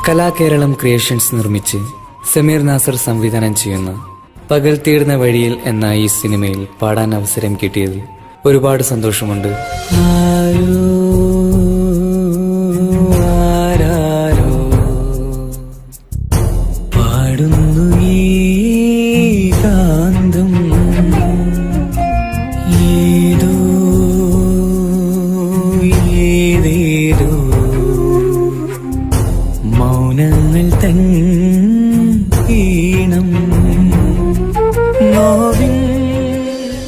കലാകേരളം creations നിർമ്മിച്ച് സമീർ നാസർ സംവിധാനം ചെയ്യുന്ന പകൽ തീർന്ന വഴിയിൽ എന്ന ഈ സിനിമയിൽ പാടാൻ അവസരം കിട്ടിയതിൽ ഒരുപാട് സന്തോഷമുണ്ട്. പാടുന്നു ഈ കാന്തം ഏതോ ഏതേതോ മൗനങ്ങൾ തൻ ഈണം.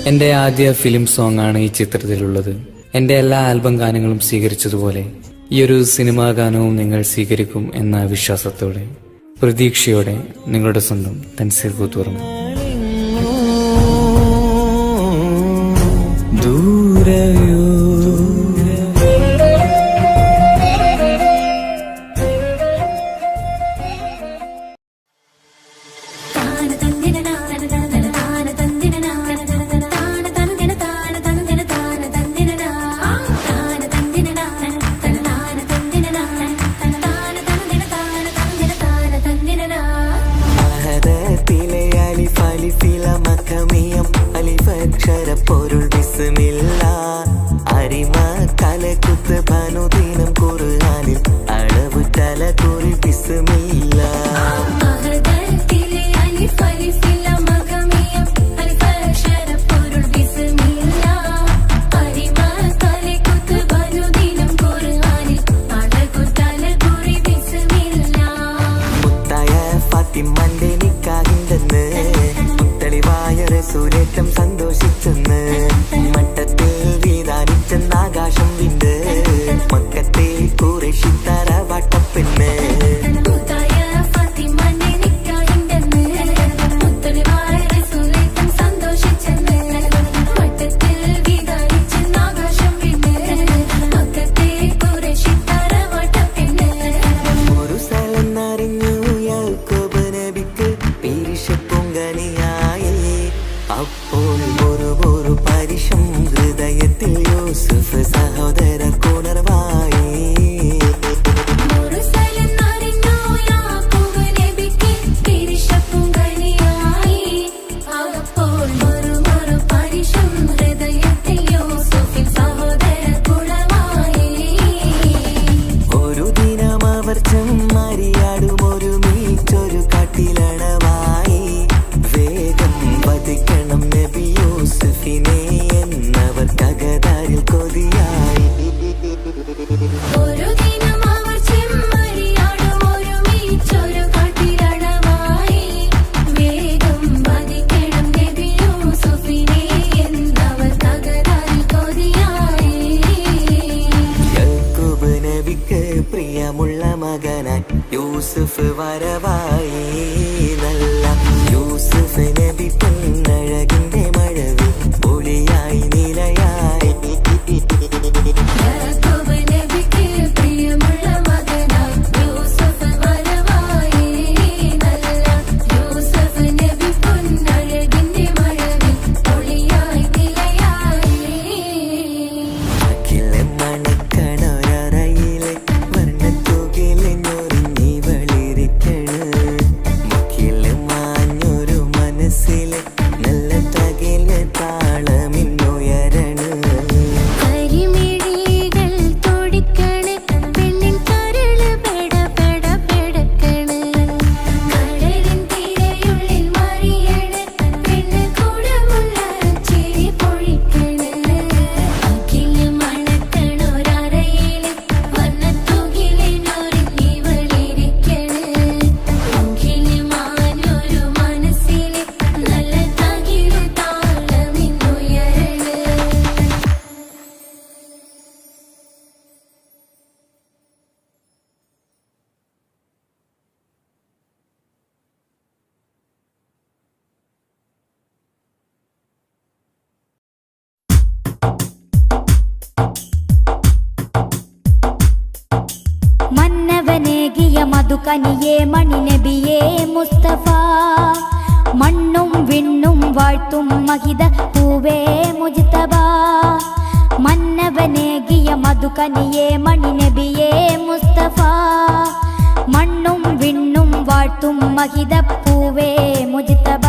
എന്റെ ആദ്യ ഫിലിം സോങ് ആണ് ഈ ചിത്രത്തിലുള്ളത്. എന്റെ എല്ലാ ആൽബം ഗാനങ്ങളും സ്വീകരിച്ചതുപോലെ ഈ ഒരു സിനിമാ ഗാനവും നിങ്ങൾ സ്വീകരിക്കും എന്ന വിശ്വാസത്തോടെ പ്രതീക്ഷയോടെ നിങ്ങളുടെ സ്വന്തം തൻസീർ കൂത്തുപറമ്പ്. ദൂരയോ പൊരുൾ ബിസ്മില്ല അരിമ കലകുത്ത് ഭനുദിനം ഖുർആനിൽ അളവുറ്റ ആകാശം വിണ്ട് മക്കത്തെ ഖുറൈശി തറവാട്ടപ്പെണ്ണ് പ്രിയമുള്ള മകനായി യൂസുഫ് വരവായി നല്ല യൂസുഫ് നബി പൊന്നഴകിന്റെ മഴവിൽ ഒളിയായി നിലയായി മധുകനിയേ മണിനബിയേ മുസ്തഫ മണ്ണും വിണ്ണും വാഴ്ത്തും മഹിത പൂവേ മുജ്തബ മന്നവനേകിയ മധുകനിയേ മണിനബിയേ മുസ്തഫ മണ്ണും വിണ്ണും വാഴ്ത്തും മഹിത പൂവേ മുജ്തബ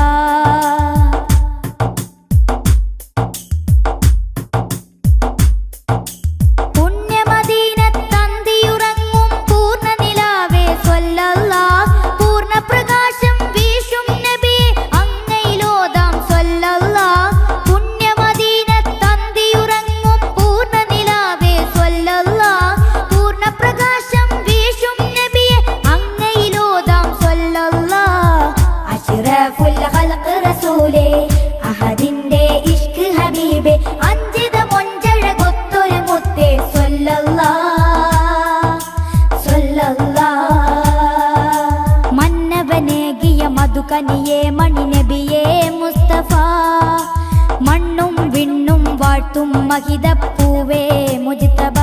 മധുകനിയേ മണിനബിയേ മുസ്തഫ മണ്ണും വിണ്ണും വാഴ്ത്തും മഹിത പൂവേ മുജ്തബ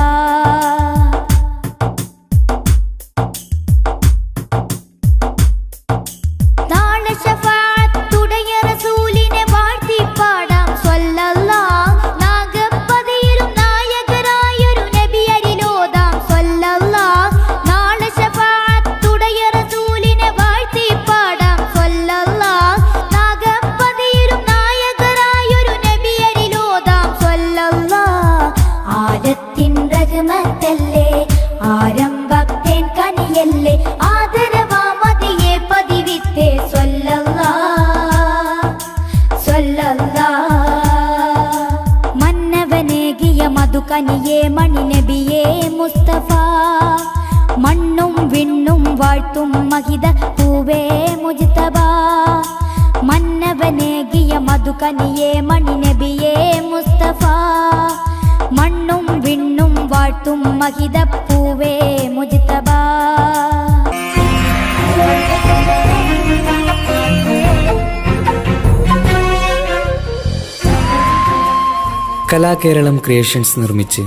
ആരംഭത്തേൻ കനിയല്ലേ ആദരവാമതിയെ പതിവിത്തേ മന്നവനേകിയ മധുകനിയേ മണിനബിയേ മുസ്തഫ മണ്ണും വിണ്ണും വാഴ്ത്തും മഹിത പൂവേ മുജ്തബ മന്നവനേകിയ മധുകനിയേ മണിനബിയേ മുസ്തഫ മണ്ണും വിണ്ണും വാഴ്ത്തും മഹിതപ്പൂവേ മുജ്തബ. കലാകേരളം ക്രിയേഷൻസ് നിർമ്മിച്ച്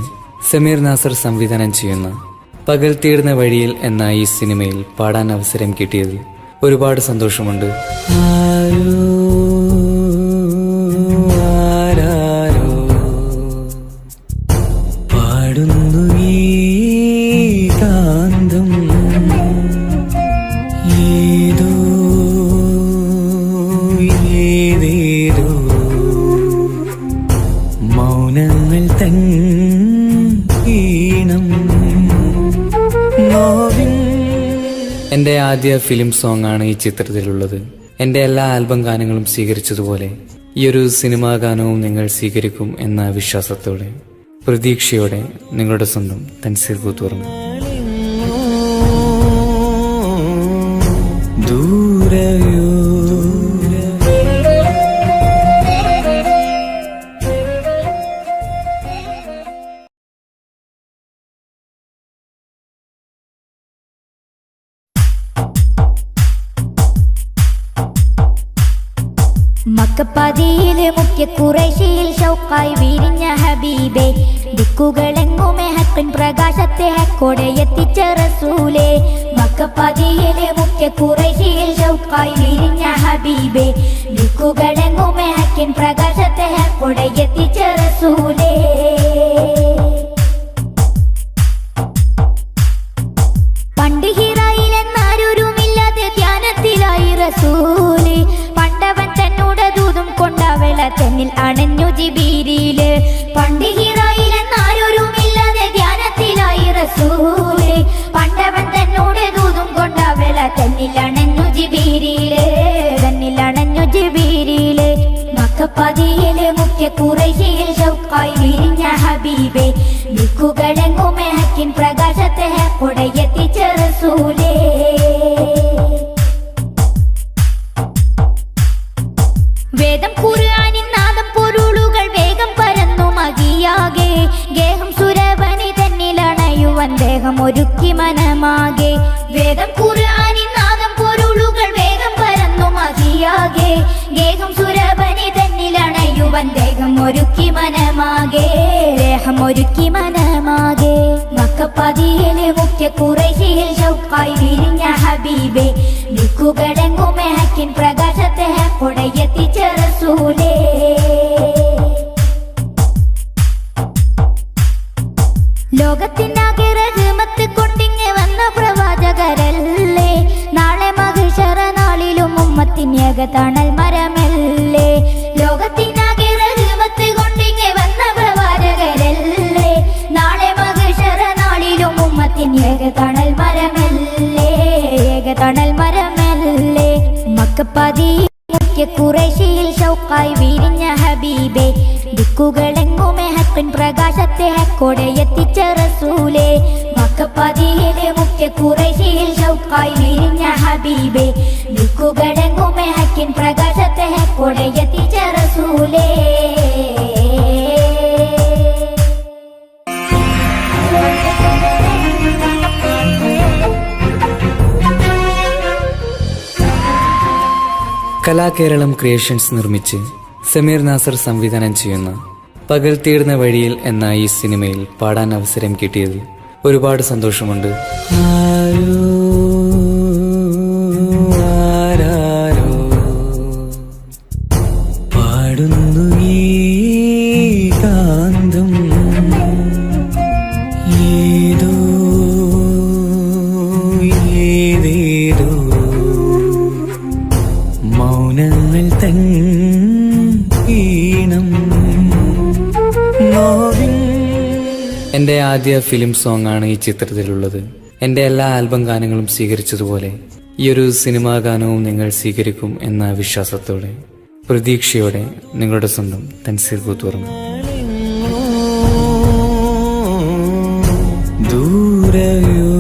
സമീർ നാസർ സംവിധാനം ചെയ്യുന്ന പകൽ തീർന്ന വഴിയിൽ എന്ന ഈ സിനിമയിൽ പാടാൻ അവസരം കിട്ടിയതിൽ ഒരുപാട് സന്തോഷമുണ്ട്. പാടുന്നു ഈ കാന്തം ഏതോ ഏതേതോ മൗനങ്ങൾ തൻ ഈണം നോവിൻ. എൻ്റെ ആദ്യ ഫിലിം സോങ് ആണ് ഈ ചിത്രത്തിലുള്ളത്. എൻ്റെ എല്ലാ ആൽബം ഗാനങ്ങളും സ്വീകരിച്ചതുപോലെ ഈ ഒരു സിനിമാ ഗാനവും നിങ്ങൾ സ്വീകരിക്കും എന്ന വിശ്വാസത്തോടെ പ്രതീക്ഷയോടെ നിങ്ങളുടെ സ്വന്തം തൻസീർ കൂത്തുറന്നു. ദൂരയോ മക്കപ്പതിയിലെ മുഖ്യ ഖുറൈശിയിൽ ഷൗക്കായി വിരിഞ്ഞ ഹബീബേ, ദിക്കുകളെങ്ങുമേ ഹക്കിൻ പ്രകാശത്തെ ഹക്കോടെ എത്തിച്ച റസൂലേ. മക്കപ്പതിയിലെ മുഖ്യ ഖുറൈശിയിൽ ഷൗക്കായി വിരിഞ്ഞ ഹബീബേ, ദിക്കുകളെങ്ങുമേ ഹക്കിൻ പ്രകാശത്തെ ഹക്കോടെ എത്തിച്ച റസൂലേ. പണ്ട് ഹിറായിലെന്നാരൊരുമില്ലാതെ ധ്യാനത്തിലായി റസൂല്, പണ്ടവൻ തന്നോട് ദൂതും കൊണ്ടവള തന്നിൽ അണഞ്ഞു ജിബീരില്. പണ്ട് ഹിറായിലെന്നാരൊരുമില്ലാതെ ധ്യാനത്തിലായി റസൂല്, പണ്ടവൻ തന്നോട് ദൂതും കൊണ്ടവള തന്നിൽ അണഞ്ഞു ജിബീരില്, തന്നിൽ അണഞ്ഞു ജിബീരില്. മക്കപ്പതിയിലെ മുഖ്യ ഖുറൈശിയിൽ ഷൗക്കായി വിരിഞ്ഞ ഹബീബേ, ദിക്കുകളെങ്ങുമേ ഹക്കിൻ പ്രകാശത്തെ ഹക്കോടെ എത്തിച്ച റസൂലേ. വേദം ഖുർആനിൻ നാദം പൊരുളുകൾ വേഗം പരന്നു മകിയാകെ, ഗേഹം സുരവനി തന്നിലണയുവൻ ദേഹം ഒരുക്കി മനമാകെ. വേദം ഖുർആനിൻ നാദം പൊരുളുകൾ വേഗം പരന്നു മകിയാകെ, ഗേഹം സുരവനി തന്നിലണയുവൻ ദേഹം ഒരുക്കി മനമാകെ, ദേഹം ഒരുക്കി മനമാകെ. മക്കപ്പതിയിലെ മുഖ്യ ഖുറൈശിയിൽ ഷൗക്കായി വിരിഞ്ഞ ഹബീബേ, ദിക്കുകളെങ്ങുമേ ഹക്കിൻ പ്രകാശത്തെ ഹക്കോടെ എത്തിച്ച റസൂലേ. ലോകത്തിനാകെ റഹ്മത്ത് കൊണ്ടിങ്ങ് വന്ന പ്രവാചകരല്ലേ, നാളെ മഹിഷറ നാളിലും ഉമ്മത്തിന് ഏകതണൽ മരമല്ലേ. ലോകത്തിനാകെ റഹ്മത്ത് കൊണ്ടിങ്ങ് വന്ന പ്രവാചകരല്ലേ, നാളെ മഹിഷറ നാളിലും ഉമ്മത്തിന് ഏകതണൽ മരമല്ലേ, ഏകതണൽ മരമല്ലേ. മക്കപ്പതി മുഖ്യ ഖുറൈശിയിൽ ഷൗക്കായി വിരിഞ്ഞ ഹബീബേ, ദിക്കുകളെങ്ങുമേ ഹക്കിൻ പ്രകാശത്തെ ഹക്കോടെ എത്തിച്ച റസൂലേ. മക്കപ്പതിയിലെ മുഖ്യ ഖുറൈശിയിൽ ഷൗക്കായി വിരിഞ്ഞ ഹബീബേ, ദിക്കുകളെങ്ങുമേ ഹക്കിൻ പ്രകാശത്തെ ഹക്കോടെ എത്തിച്ച റസൂലേ. കലാകേരളം ക്രിയേഷൻസ് നിർമ്മിച്ച് സമീർ നാസർ സംവിധാനം ചെയ്യുന്ന പകൽ തീർന്ന വഴിയിൽ എന്ന ഈ സിനിമയിൽ പാടാൻ അവസരം കിട്ടിയതിൽ ഒരുപാട് സന്തോഷമുണ്ട്. പാടുന്നു ഈ കാന്തം ഏതോ ഏതേതോ മൗനങ്ങൾ തൻ ഈണം നോവിൻ. എൻ്റെ ആദ്യ ഫിലിം സോങ് ആണ് ഈ ചിത്രത്തിലുള്ളത്. എൻ്റെ എല്ലാ ആൽബം ഗാനങ്ങളും സ്വീകരിച്ചതുപോലെ ഈ ഒരു സിനിമാ ഗാനവും നിങ്ങൾ സ്വീകരിക്കും എന്ന വിശ്വാസത്തോടെ പ്രതീക്ഷയോടെ നിങ്ങളുടെ സ്വന്തം തൻസീർ കൂത്തുറന്നു. ദൂരയോ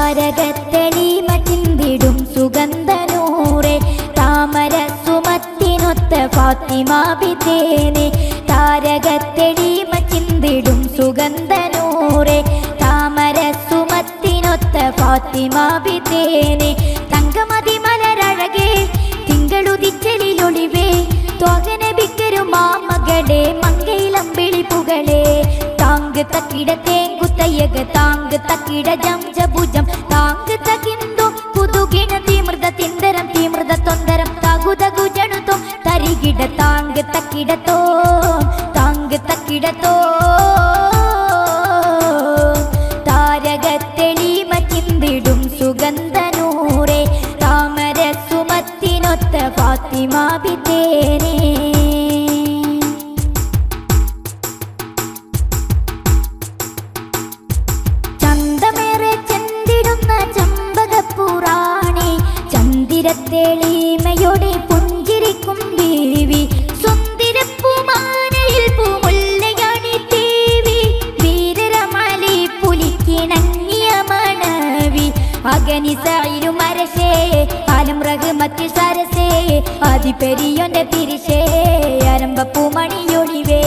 താരകത്തെളിമ ചിന്തിടും സുഗന്ധനൂറെ താമര സുമത്തിനൊത്ത ഫാത്തിമ ബിത്തേനെ താരകത്തെളിമ ചിന്തിടും സുഗന്ധനൂറെ താമര സുമത്തിനൊത്ത ഫാത്തിമ ബിത്തേനെ തങ്കമതി മലരഴകേ തിങ്കളുദിച്ചലിലൊളിവേ ത്വകനബിക്കരു മാമകളെ മങ്കയിലമ്പിളി പുകളെ താങ്ക് തക്കിട തേങ്കുത്തയ്യക താങ്ക് തക്കിട ജംജഭുജം താങ്ക് തകിന്തു പുതുകിണ തീമൃത തിന്തരം തീമൃത തൊന്തരം തകുതകു ജണുതോ തരികിട താങ്ക് തക്കിടത്തോ താങ്ക് തക്കിടത്തോ താരകത്തെളിമ ചിന്തിടും സുഗന്ധനൂറെ താമര സുമത്തിനൊത്ത ഫാത്തിമ ബിത്തേനെ തെളിമയോടെ പുഞ്ചിരിക്കും ബീവി സുന്ദരപ്പൂമാനയിൽ പൂമുല്ലയാണി ദേവി വീരരമാലി പുലിക്കിണങ്ങിയ മണവി അഗനിസായിലും അരശേ ആലം റഹ്മത്തിൽ സരസേ അതിപെരിയൊന്റെ പിരിശേ അരമ്പപ്പൂമണിയൊളിവേ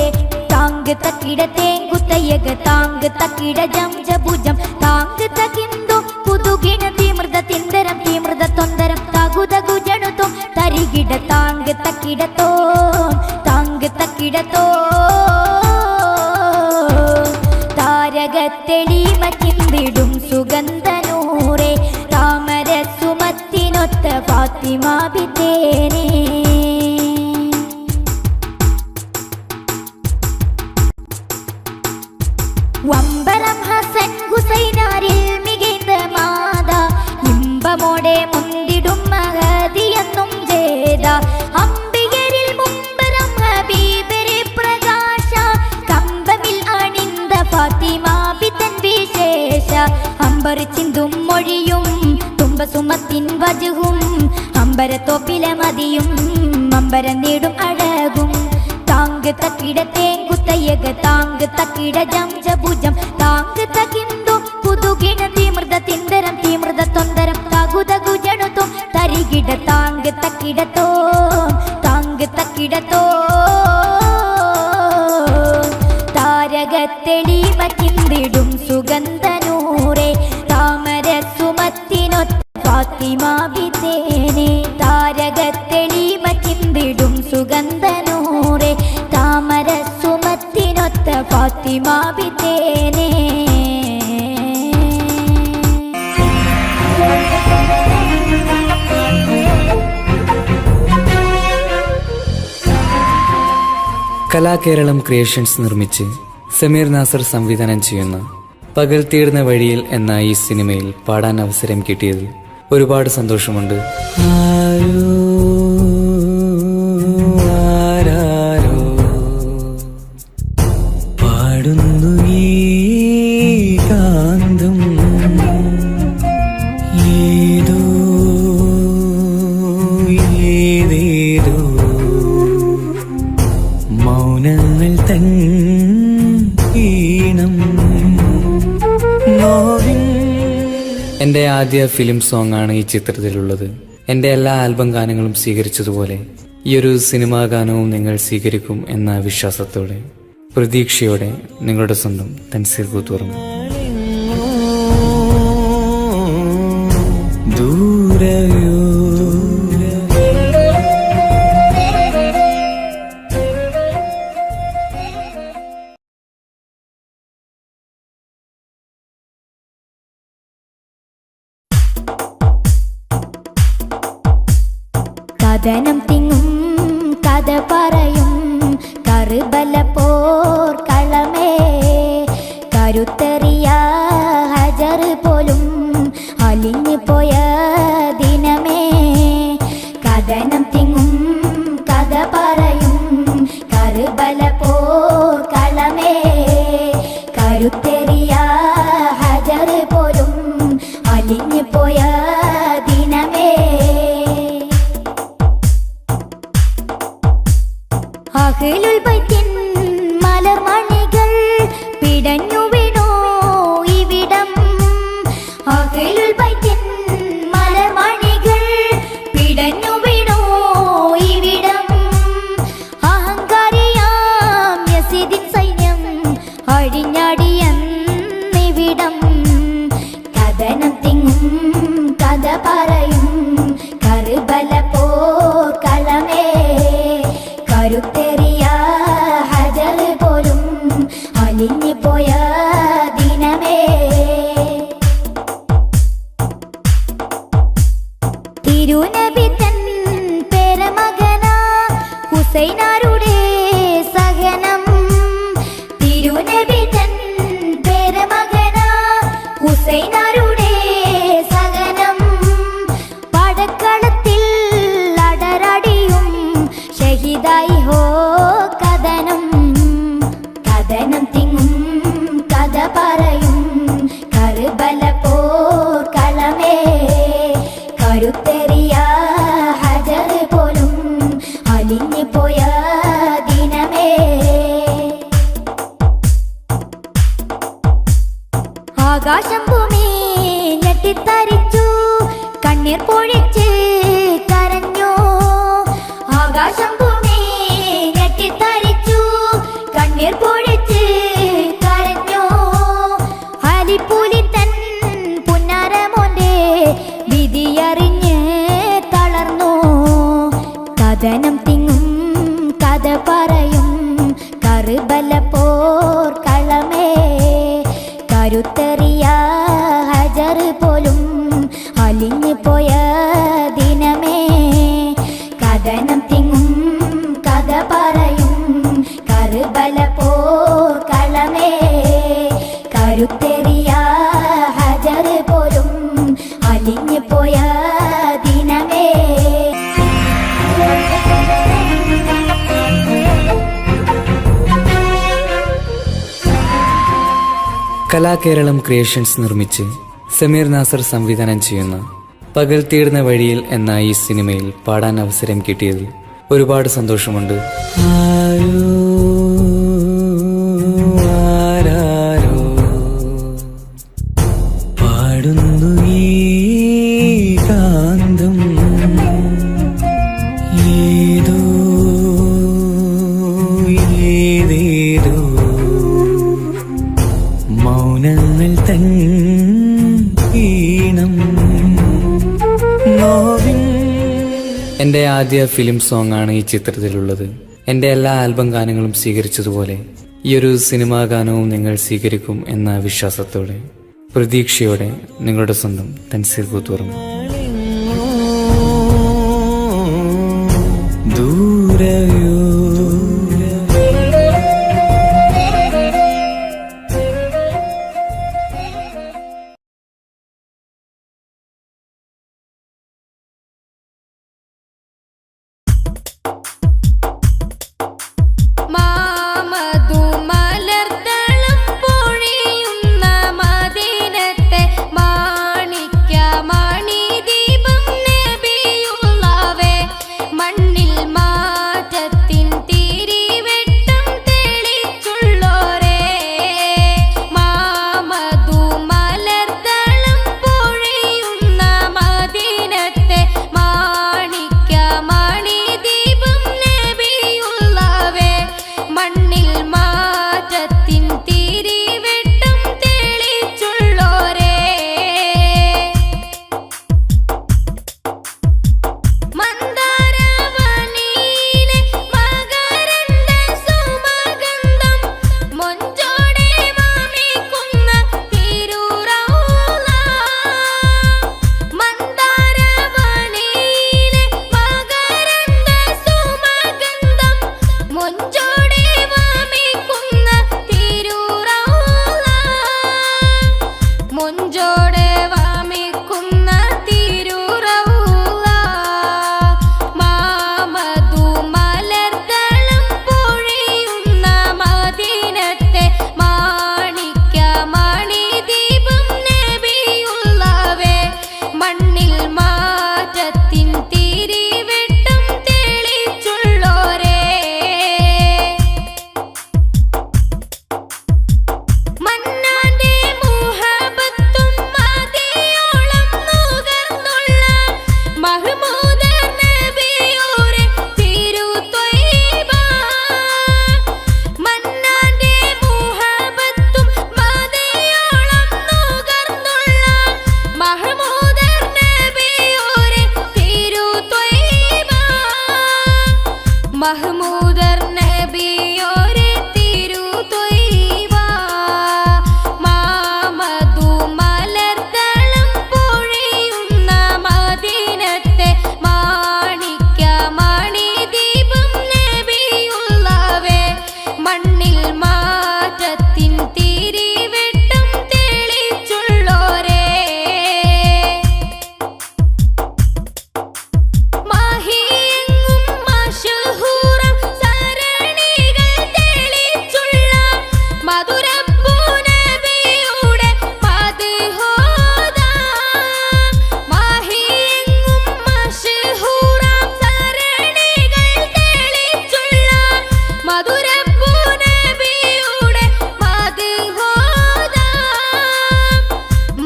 താങ്ക് തക്കിട തേങ്കുത്തയ്യക താങ്ക് തക്കിട ജംജഭുജം താങ്ക് തകിന്തു പുതുകിണ തീമൃത തിന്തരം തീമൃത തൊന്തരം തകുതകു ജണുതോ തരികിട താങ്ക് തക്കിടത്തോ താങ്ക് തക്കിടത്തോ താരകത്തെളിമ ചിന്തിടും സുഗന്ധനൂറെ താമര സുമത്തിനൊത്ത ഫാത്തിമ ബിത്തേനെ വമ്പരം ഹസൻ ഹുസൈനാരിൽ മികൈന്ത മാത ഇമ്പമോടെ മുന്തിടും മഹദിയെന്നും ജേത അംബികരിൽ മുമ്പരം ഹബീബരെ പ്രകാശ കമ്പമിൽ അണിന്ത ഫാത്തിമ ബിത്തൻ വിശേഷ അമ്പർ ചിന്തും മൊഴിയും തുമ്പസുമത്തിൻ വജുഹും അമ്പരത്തോപ്പിലെ മതിയും അമ്പരം നീടും അഴകും താങ്ക് തക്കിട തേങ്കുത്തയ്യക താങ്ക് തക്കിട ജംജഭുജം താങ്ക് തകിന്തു പുതുകിണ തീമൃത തിന്തരം തീമൃത തൊന്തരം തകുതകു ജണുതോ തരികിട താങ്ക് തക്കിടത്തോ താങ്ക് തക്കിടത്തോ താരകത്തെളിമ ചിന്തിടും സുഗന്ധനൂറെ താമര സുമത്തിനൊത്ത ഫാത്തിമ ബിത്തേനെ താരകത്തെളിമ ചിന്തിടും സുഗന്ധനൂറെ താമര സുമത്തിനൊത്ത ഫാത്തിമ ബിത്തേനെ കലാകേരളം ക്രിയേഷൻസ് നിർമ്മിച്ച് സമീർ നാസർ സംവിധാനം ചെയ്യുന്ന പകൽ തീർന്ന വഴിയിൽ എന്ന ഈ സിനിമയിൽ പാടാൻ അവസരം കിട്ടിയതിൽ ഒരുപാട് സന്തോഷമുണ്ട്. ആരാരോ പാടുന്നു ഈ കാന്തം ഏതോ ഏതേതോ മൗനങ്ങൾ തൻ ഈണം നോവിൻ. എൻ്റെ ആദ്യ ഫിലിം സോങ് ആണ് ഈ ചിത്രത്തിലുള്ളത്. എൻ്റെ എല്ലാ ആൽബം ഗാനങ്ങളും സ്വീകരിച്ചതുപോലെ ഈ ഒരു സിനിമാ ഗാനവും നിങ്ങൾ സ്വീകരിക്കും എന്ന വിശ്വാസത്തോടെ പ്രതീക്ഷയോടെ നിങ്ങളുടെ സ്വന്തം തൻസീർ കൂത്തുറന്നു. ദൂരയോ കഥനം തിങ്ങും കഥ പറയും കറുബല പോർ കളമേ കരുത്തെറിയ ഹജർ പോലും അലിഞ്ഞു പോയ ദിനമേ കഥനം തിങ്ങും കഥ പറയും കറുബല പോർ കളമേ കരുത്തെറിയ ഹജർ പോലും അലിഞ്ഞു പോയ ദിനമേ അഖിലുൽ ബൈത്തിൻ മലർമണികൾ പിടഞ്ഞു വീണോ ഇവിടം അഖിലുൽ അലഞ്ഞടിയെന്നിവിടം കഥനം തിങ്ങും കഥ പറയും കർബല പോർക്കളമേ കരുത്തെറിയ ഹജർ പോലും അലിഞ്ഞു പോയ ദിനമേ തിരുനബി തൻ പേരമകന ഹുസൈനാരുടെ സഹനം തിരുനബി തൻ പേരമകന ഹുസൈനാരുടെ സഹനം പടക്കളത്തിൽ അടരടിയും ഷഹീദായി ഹോ കഥനം കഥനം തിങ്ങും കഥ പറയും കർബല പോർക്കളമേ കരുത്തെറിയ ഹജർ പോലും അലിഞ്ഞു പോയ ദിനമേ ആകാശം ഭൂമി ഞെട്ടിത്തരിച്ചു കണ്ണീർ പൊഴിച്ച് കരഞ്ഞു ആകാശം ഭൂമി ഞെട്ടിത്തരിച്ചു കണ്ണീർ പൊഴിച്ച് കരഞ്ഞു അലിപ്പൂലി തൻ പുന്നാരമോന്റെ വിധിയറിഞ്ഞ് തളർന്നു കഥനം തിങ്ങും കഥ പറയും കർബല പോർക്കളമേ കരുത്തെറിയ ഹജർ പോലും അലിഞ്ഞു പോയ ദിനമേ കഥനം തിങ്ങും കഥ പറയും കർബല പോർക്കളമേ കരുത്തെറിയ ഹജർ പോലും അലിഞ്ഞു പോയ ദിനമേ കലാകേരളം ക്രിയേഷൻസ് നിർമ്മിച്ച് സമീർ നാസർ സംവിധാനം ചെയ്യുന്ന പകൽ തീർന്ന വഴിയിൽ എന്ന ഈ സിനിമയിൽ പാടാൻ അവസരം കിട്ടിയതിൽ ഒരുപാട് സന്തോഷമുണ്ട്. ആരോ ആരാരോ പാടുന്നു ഈ കാന്തം ഏതോ ഏതേതോ മൗനങ്ങൾ തൻ ഈണം നോവിൻ. എൻ്റെ ആദ്യ ഫിലിം സോങ് ആണ് ഈ ചിത്രത്തിലുള്ളത്. എൻ്റെ എല്ലാ ആൽബം ഗാനങ്ങളും സ്വീകരിച്ചതുപോലെ ഈ ഒരു സിനിമാ ഗാനവും നിങ്ങൾ സ്വീകരിക്കും എന്ന വിശ്വാസത്തോടെ പ്രതീക്ഷയോടെ നിങ്ങളുടെ സ്വന്തം തൻസീർ കൂത്തുപറമ്പ്. ദൂരയോ മാമധുമലർത്തളം പൊഴിയുന്ന മദീനത്തെ മാണിക്യമണിദീപം നബിയുള്ളാവേ മണ്ണിൽ മാറ്റത്തി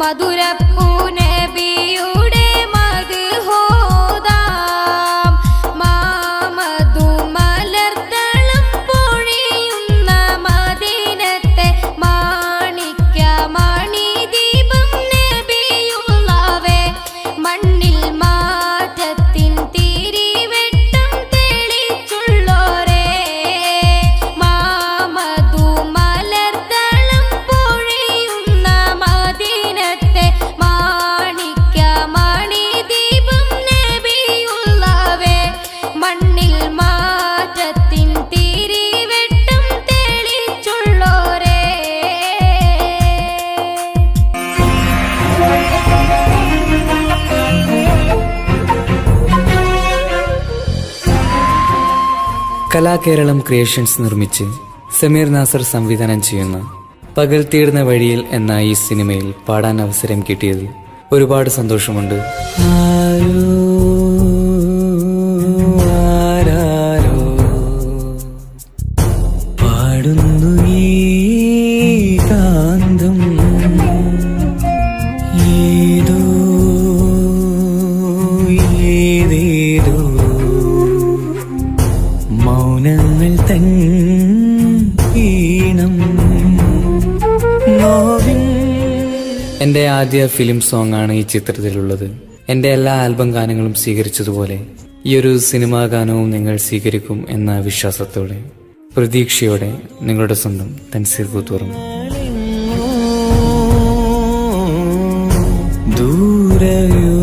മധുരപ്പൂ നബിയുടെ മദ്ഹോദാം മാമധു മലർത്തളം പൊഴിയുന്ന മദീനത്തെ മാണിക്യമണി ദീപം നബിയുള്ളവേ മണ്ണിൽ മാറ്റത്തിൻ തിരിവെട്ടം തെളിച്ചുള്ളോരേ മാമധു മലർത്തളം പൊഴിയുന്ന മദീനത്തെ മാണിക്യമണി ദീപം നബിയുള്ളവേ മണ്ണിൽ മാറ്റത്തിൻ തിരിവെട്ടം തെളിച്ചുള്ളോരേ. കലാകേരളം ക്രിയേഷൻസ് നിർമ്മിച്ച് സമീർ നാസർ സംവിധാനം ചെയ്യുന്ന പകൽ തീർന്ന വഴിയിൽ എന്ന ഈ സിനിമയിൽ പാടാൻ അവസരം കിട്ടിയതിൽ ഒരുപാട് സന്തോഷമുണ്ട്. ആരോ ആരാരോ പാടുന്നു ഏകാന്തം ഏതോ ഏതേതോ മൗനങ്ങൾ തൻ ഈണം നോവിൻ എൻ്റെ ആദ്യ ഫിലിം സോങ് ആണ് ഈ ചിത്രത്തിലുള്ളത്. എൻ്റെ എല്ലാ ആൽബം ഗാനങ്ങളും സ്വീകരിച്ചതുപോലെ ഈ ഒരു സിനിമാ ഗാനവും നിങ്ങൾ സ്വീകരിക്കും എന്ന വിശ്വാസത്തോടെ പ്രതീക്ഷയോടെ നിങ്ങളുടെ സ്വന്തം തൻസീർ കൂത്തുറന്നു. ദൂരയോ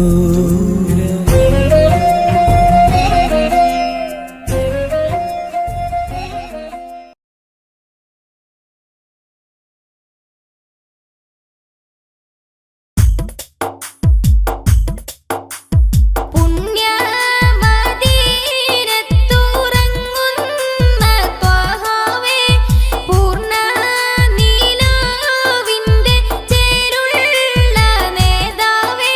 പുണ്യമദീനത്തുറങ്ങുന്ന ത്വഹാവേ പൂർണ്ണ നീലാവിന്റെ ചേരുള്ള നേതാവേ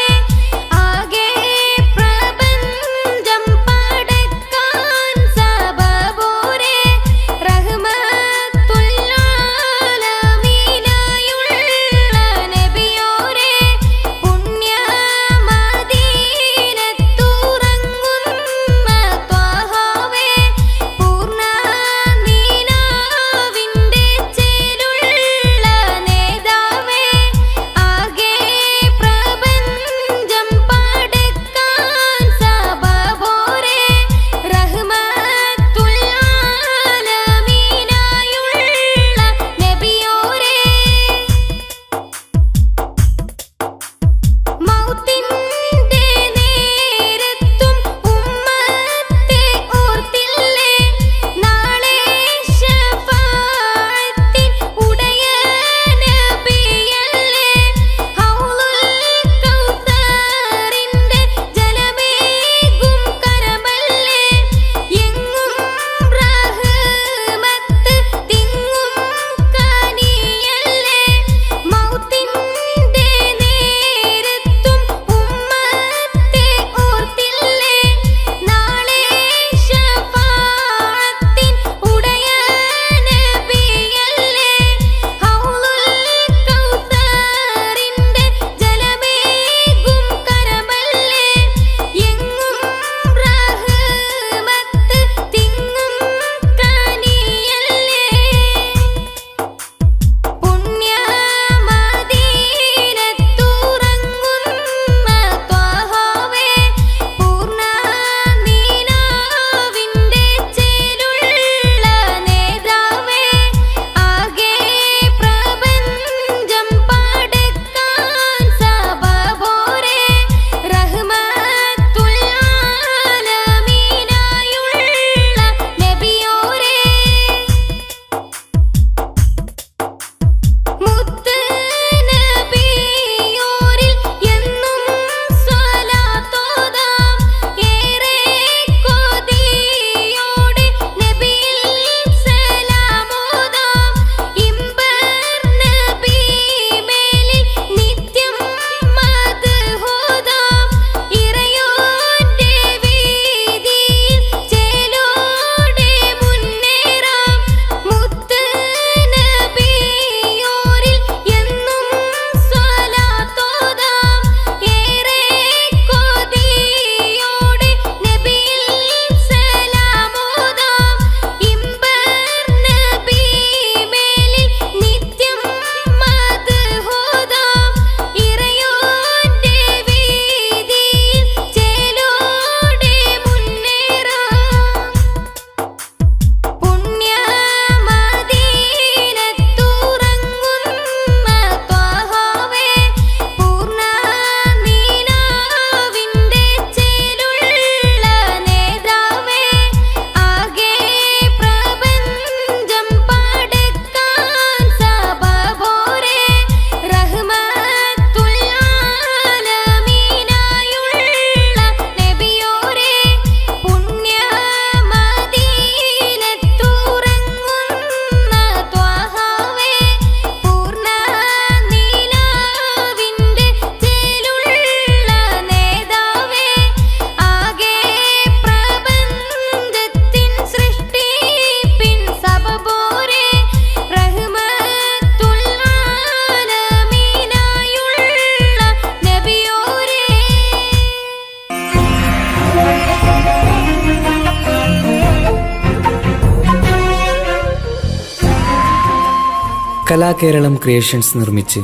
കലാകേരളം ക്രിയേഷൻസ് നിർമ്മിച്ച്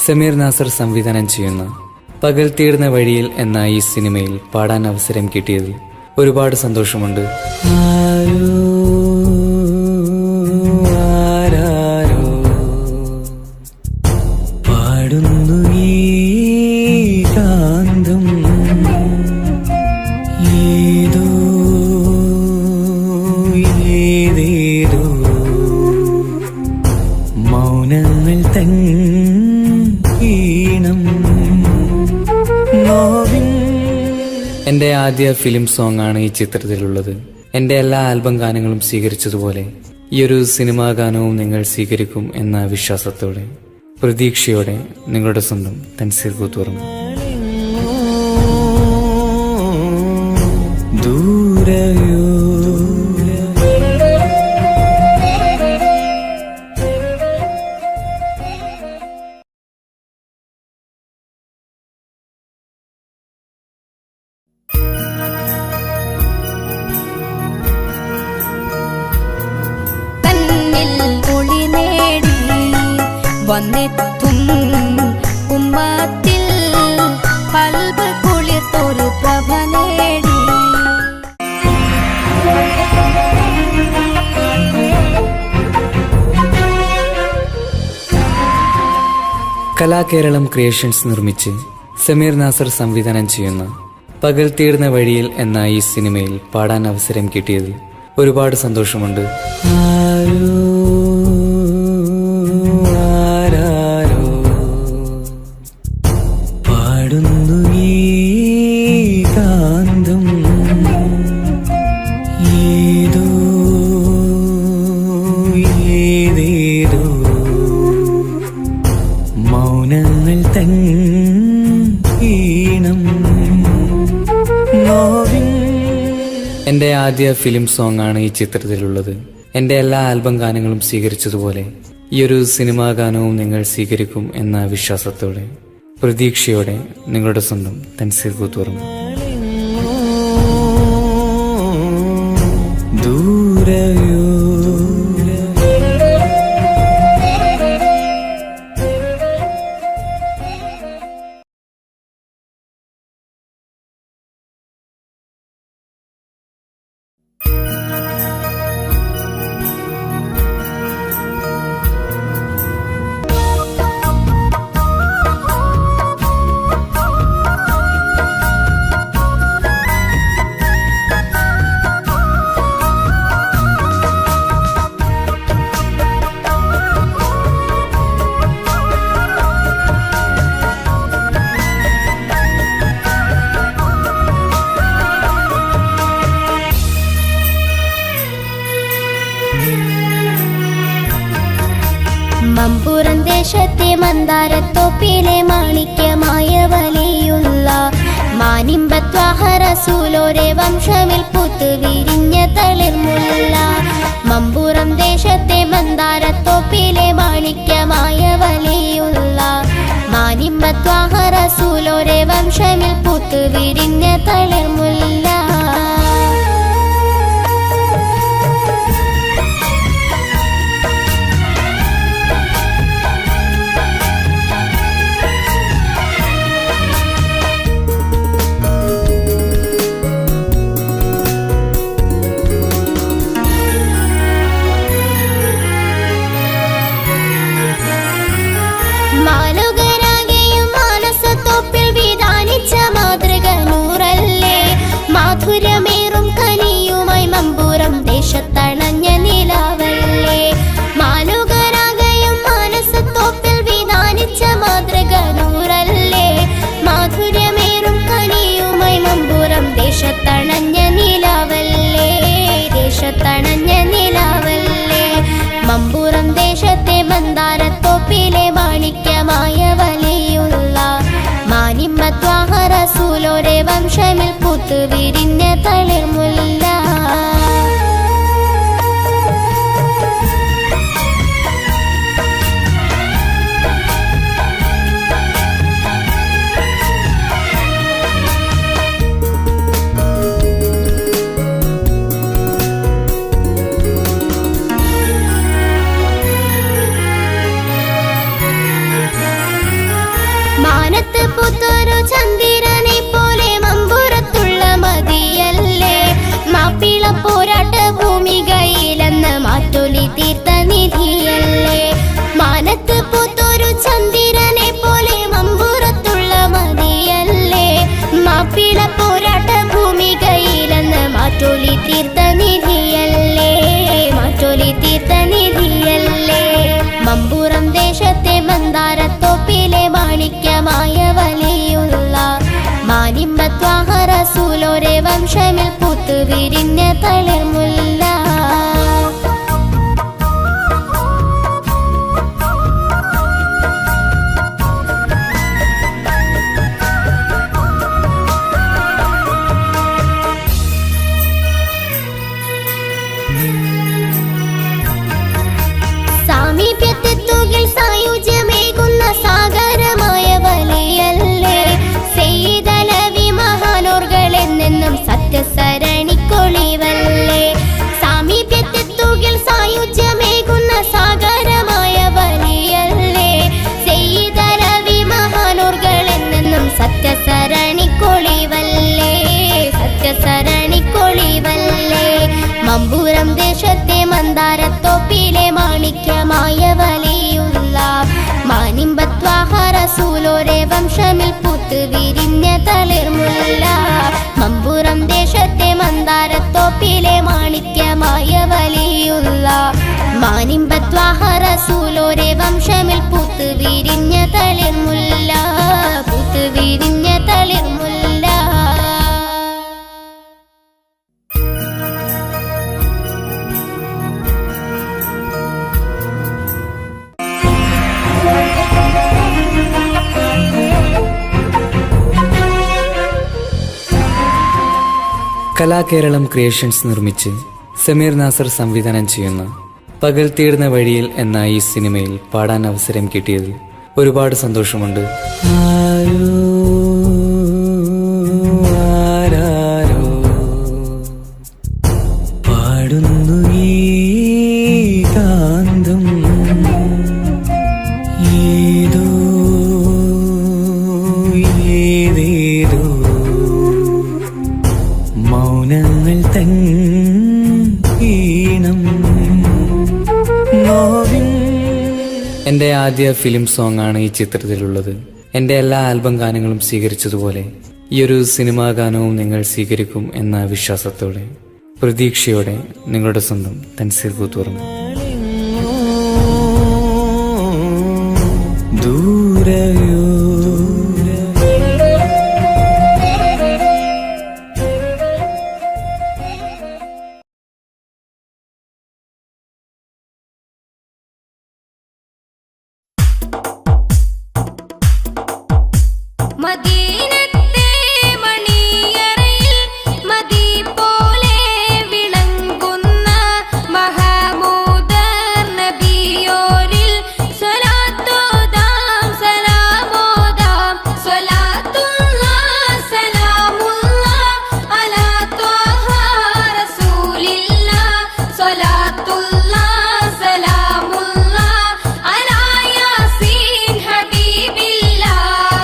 സമീർ നാസർ സംവിധാനം ചെയ്യുന്ന പകൽ തീർന്ന വഴിയിൽ എന്ന ഈ സിനിമയിൽ പാടാൻ അവസരം കിട്ടിയതിൽ ഒരുപാട് സന്തോഷമുണ്ട്. ആരോ ആരാരോ പാടുന്നു ഈ കാന്തം, ഏതോ ഏതേതോ മൗനങ്ങൾ തൻ ഈണം നോവിൻ. എൻ്റെ ആദ്യ ഫിലിം സോങ് ആണ് ഈ ചിത്രത്തിലുള്ളത്. എൻ്റെ എല്ലാ ആൽബം ഗാനങ്ങളും സ്വീകരിച്ചതുപോലെ ഈ ഒരു സിനിമാ ഗാനവും നിങ്ങൾ സ്വീകരിക്കും എന്ന വിശ്വാസത്തോടെ പ്രതീക്ഷയോടെ നിങ്ങളുടെ സ്വന്തം തൻസീർ കൂത്തുപറമ്പ്. ദൂരയോ തന്നിൽ ഒളി നേടി വന്നെത്തും ഉമ്മത്തിൽ കൽബ് കുളിർത്തൊരു പ്രഭ നേടി. കലാകേരളം ക്രിയേഷൻസ് നിർമ്മിച്ച് സമീർ നാസർ സംവിധാനം ചെയ്യുന്ന പകൽ തീർന്ന വഴിയിൽ എന്ന ഈ സിനിമയിൽ പാടാൻ അവസരം കിട്ടിയതിൽ ഒരുപാട് സന്തോഷമുണ്ട്. ആരോ ആരാരോ പാടുന്നു ഈ കാന്തം, ഏതോ ഏതേതോ മൗനങ്ങൾ തൻ ഈണം നോവിൻ. എൻ്റെ ആദ്യ ഫിലിം സോങ് ആണ് ഈ ചിത്രത്തിലുള്ളത്. എൻ്റെ എല്ലാ ആൽബം ഗാനങ്ങളും സ്വീകരിച്ചതുപോലെ ഈ ഒരു സിനിമാ ഗാനവും നിങ്ങൾ സ്വീകരിക്കും എന്ന വിശ്വാസത്തോടെ പ്രതീക്ഷയോടെ നിങ്ങളുടെ സ്വന്തം തൻസീർ കൂത്തുപറമ്പ്. ദൂരയോ മമ്പുറം ദേശത്തെ മന്ദാരത്തോപ്പിലെ മാണിക്യമായ വലിയുള്ള മാനിമ്പത്വാഹ റസൂലോരെ വംശമിൽ പൂത്തു വിരിഞ്ഞ തളിർമുല്ല. മമ്പുറം ദേശത്തെ മന്ദാരത്തോപ്പിലെ മാണിക്യമായ വലിയുള്ള മാനിമ്പത്വാഹ റസൂലോരെ വംശമിൽ പൂത്തു വിരിഞ്ഞ തളിർമുല്ല. മാലുകരാകെയും മാനസത്തോപ്പിൽ വിധാനിച്ച മാതൃക നൂറല്ലേ. മാധുര്യമേറും കനിയുമായി മമ്പുറം ദേശത്തണഞ്ഞ നിലാവല്ലേ. മാലുകരാകെയും മാനസത്തോപ്പിൽ വിധാനിച്ച മാതൃക നൂറല്ലേ. മാധുര്യമേറും കനിയുമായി മമ്പുറം ദേശത്തണഞ്ഞ നിലാവല്ലേ. ദേശത്തണഞ്ഞ നിലാവല്ലേ. മമ്പുറം ദേശത്തെ മന്ദാരത്തോപ്പിലെ മാണിക്യമായ വലിയുള്ള മാനിമ്മത്വാഹ റസൂലോരെ വംശമിൽ പൂത്തു വിരിഞ്ഞ തളിർമുല്ല. പൂത്തൊരു ചന്ദ്രനെ പോലെ മമ്പുറത്തുള്ള മതിയല്ലേ മാപ്പിള പോരാട്ട ഭൂമികയിലെന്ന് മാറ്റൊലി തീർത്ത നിധിയല്ലേ മാനത്ത് പൂത്തൊരു ചന്ദ്രനെ പോലെ മമ്പുറത്തുള്ള മതിയല്ലേ മാപ്പിള പോരാട്ട ഭൂമികയിലെന്ന് മാറ്റൊലി തീർത്ത നിധിയല്ലേ മാറ്റൊലി തീർത്ത നിധിയല്ലേ മമ്പുറം ദേശത്തെ മന്ദാരത്തോപ്പിലെ മാണിക്യമായ വലിയുള്ള മാനിമ്പത്വാഹ റസൂലോരെ വംശമിൽ പൂത്തു വിരിഞ്ഞ തളിർമുല്ല സാമീപ്യത്വത്തിൽ സായുജ്യമേകുന്ന സാഗരമായ വലിയല്ലേ സെയ്തലവി മഹാനോർകളെന്നും സത്യസരണിക്കൊളിവല്ലേ സാമീപ്യത്വത്തിൽ സായുജ്യമേകുന്ന സാഗരമായ വലിയല്ലേ സെയ്തലവി മഹാനോർകളെന്നും സത്യസരണിക്കൊളിവല്ലേ സത്യസരണിക്കൊളിവല്ലേ മമ്പുറം ദേശത്തെ മന്ദാരത്തോപ്പിലെ മാണിക്യമായ വലിയുള്ള മാനിമ്പത്വാഹ റസൂലോരെ വംശമിൽ പൂത്തു വിരിഞ്ഞ തളിർമുല്ല മമ്പുറം ദേശത്തെ മന്ദാരത്തോപ്പിലെ മാണിക്യമായ വലിയുള്ള മാനിമ്പത്വാഹ റസൂലോരെ വംശമിൽ പൂത്തു വിരിഞ്ഞ തളിർമുല്ല പൂത്തു വിരിഞ്ഞ തളിർമുല്ല കലാകേരളം ക്രിയേഷൻസ് നിർമ്മിച്ച് സമീർ നാസർ സംവിധാനം ചെയ്യുന്ന പകൽ തീർന്ന വഴിയിൽ എന്ന ഈ സിനിമയിൽ പാടാൻ അവസരം കിട്ടിയതിൽ ഒരുപാട് സന്തോഷമുണ്ട്. ആരോ ആരാരോ പാടുന്നു ഈ കാന്തം ഏതോ ഏതേതോ മൗനങ്ങൾ തൻ ഈണം നോവിൻ. എൻ്റെ ആദ്യ ഫിലിം സോങ് ആണ് ഈ ചിത്രത്തിലുള്ളത്. എൻ്റെ എല്ലാ ആൽബം ഗാനങ്ങളും സ്വീകരിച്ചതുപോലെ ഈ ഒരു സിനിമാ ഗാനവും നിങ്ങൾ സ്വീകരിക്കും എന്ന വിശ്വാസത്തോടെ പ്രതീക്ഷയോടെ നിങ്ങളുടെ സ്വന്തം തൻസീർ കൂത്തുറന്നു. ദൂരയോ മദീനത്തെ മണിയറയിൽ മദീ പോലെ വിളങ്ങുന്ന മഹമൂദർ നബിയോരിൽ സ്വലാത്തോദാം സലാമോദാം സ്വലാത്തുല്ലാഹ് സലാമുല്ലാഹ് അലാ ത്വാഹ റസൂലില്ലാഹ് സ്വലാത്തുല്ലാഹ് സലാമുല്ലാഹ് അലാ യാസീൻ ഹബീബില്ലാഹ്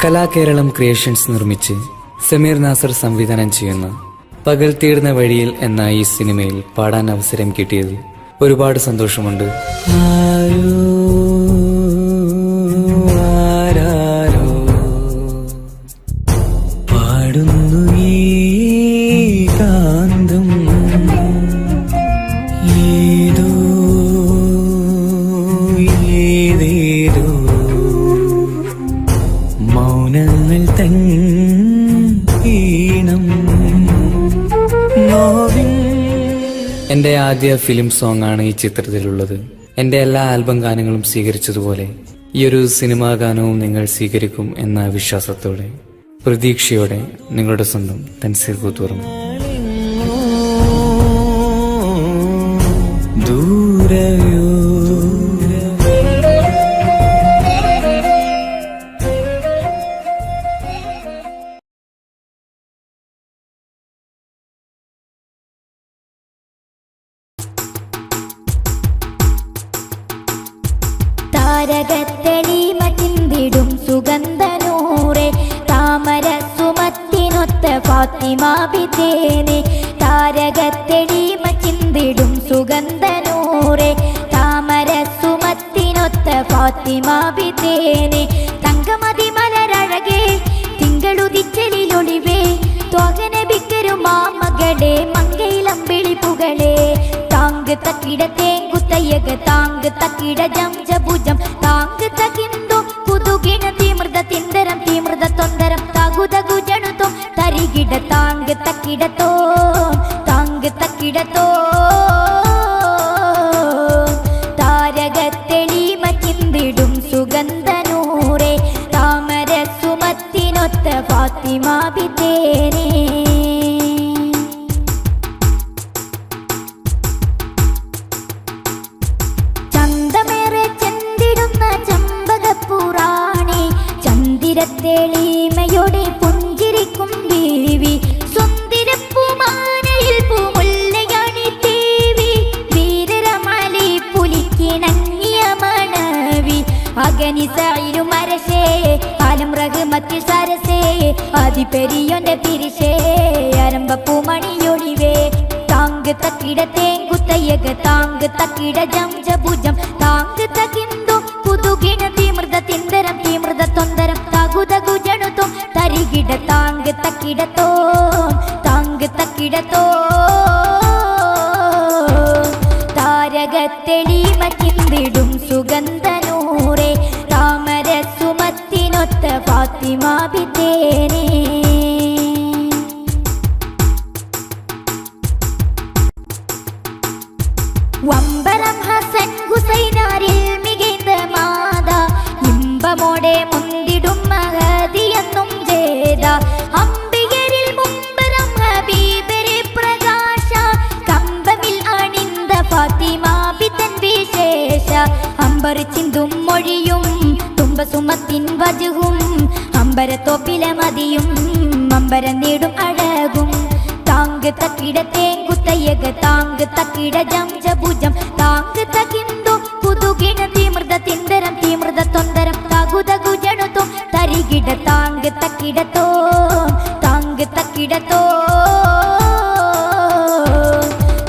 കലാകേരളം ക്രിയേഷൻസ് നിർമ്മിച്ച് സമീർ നാസർ സംവിധാനം ചെയ്യുന്ന പകൽ തീർന്ന വഴിയിൽ എന്ന ഈ സിനിമയിൽ പാടാൻ അവസരം കിട്ടിയത് ഒരുപാട് സന്തോഷമുണ്ട്. ആരോ ആരാരോ പാടുന്നു ഈ കാന്തം, ഏതോ ഏതേതോ മൗനങ്ങൾ തൻ ഈണം നോവിൻ. എൻ്റെ ആദ്യ ഫിലിം സോങ് ആണ് ഈ ചിത്രത്തിലുള്ളത്. എൻ്റെ എല്ലാ ആൽബം ഗാനങ്ങളും സ്വീകരിച്ചതുപോലെ ഈ ഒരു സിനിമാ ഗാനവും നിങ്ങൾ സ്വീകരിക്കും എന്ന വിശ്വാസത്തോടെ പ്രതീക്ഷയോടെ നിങ്ങളുടെ സ്വന്തം തൻസീർ കൂത്തുപറമ്പ്. ദൂരയോ താരകത്തെളിമ ചിന്തിടും സുഗന്ധനൂറെ താമര സുമത്തിനൊത്ത ഫാത്തിമ ബിതേനെ. താരകത്തെളിമ ചിന്തിടും സുഗന്ധനൂറെ താമര സുമത്തിനൊത്ത ഫാത്തിമ ബിതേനെ. തങ്കമതി മലരഴകേ തിങ്കളുദിച്ചലിലൊളിവേ ത്വകന ബിക്കരും മാമകളെ മങ്കയിലമ്പിളി പുകളെ. താങ്ക് തക്കിട തേങ്കുത്തയ്യക താങ്ക് തക്കിട ജംജഭുജം താങ്ക് തകിന്തോ കുതുകിണ തീമൃത തിന്തരം തീമൃത തൊന്തരം തകുതകു ജണുതോ തരികിട താങ്ക് തക്കിടത്തോ താങ്ക് തക്കിടത്തോ. താരകത്തെളിമ ചിന്തിടും സുഗന്ധനൂറെ താമര സുമത്തിനൊത്ത ഫാത്തിമ ബിതേനെ. ചന്തമേറെ ചെന്തിടുന്ന ചമ്പകപ്പുറാണി ചന്ദിരത്തെളിമയോടെ പുഞ്ചിരിക്കും ബീവി. സുന്ദരപ്പൂമാനയിൽ പൂമുല്ലയാണി ദേവി വീരരമാലി പുലിക്കിണങ്ങിയ മണവി. അഗനിസായിരും അരശേ ആലം റഹ്മത്തിൽ സരസേ ആദിപെരിയോന്റെ പിരിശേ അരമ്പപ്പൂമണിയൊളിവേ. താങ്ക് തക്കിട തേങ്കുത്തയ്യക താങ്ക് തക്കിട ജംജഭുജം താങ്ക് തകിന്തോ കുതുകിണ തീമൃത തിന്തരം തീമൃത തൊന്തരം തകുതകു ജണുതോ തരികിട താങ്ക് തക്കിടത്തോ താങ്ക് തക്കിടത്തോ. താരകത്തെളിമ ചിന്തിടും സുഗന്ധനൂറെ താമര സുമത്തിനൊത്ത ഫാത്തിമ ബിതേനെ. വമ്പരം ഹസൻ ഹുസൈനാരിൽ മികൈന്ത മാത ഇമ്പമോടെ മുന്തിടും മഹദിയെന്നും ജേത. അംബികരിൽ മുമ്പരം ഹബീബരെ പ്രകാശ കമ്പമിൽ അണിന്ത ഫാത്തിമ ബിതൻ വിശേഷ. അമ്പർ ചിന്തും മൊഴിയും തുമ്പസുമത്തിൻ വജുവും അമ്പരത്തോപ്പിലെ മതിയും അമ്പരം നേടും അഴകും. താങ്ക് തക്കിട തേങ്കുത്തയ്യക താങ്ക് തക്കിട ജംജഭുജം താങ്ക് തകിന്തോ കുതുകിണ തീമൃത തിന്തരം തീമൃത തൊന്തരം തകുതകു ജണുതോ തരികിട താങ്ക് തക്കിടത്തോ താങ്ക് തക്കിടത്തോ.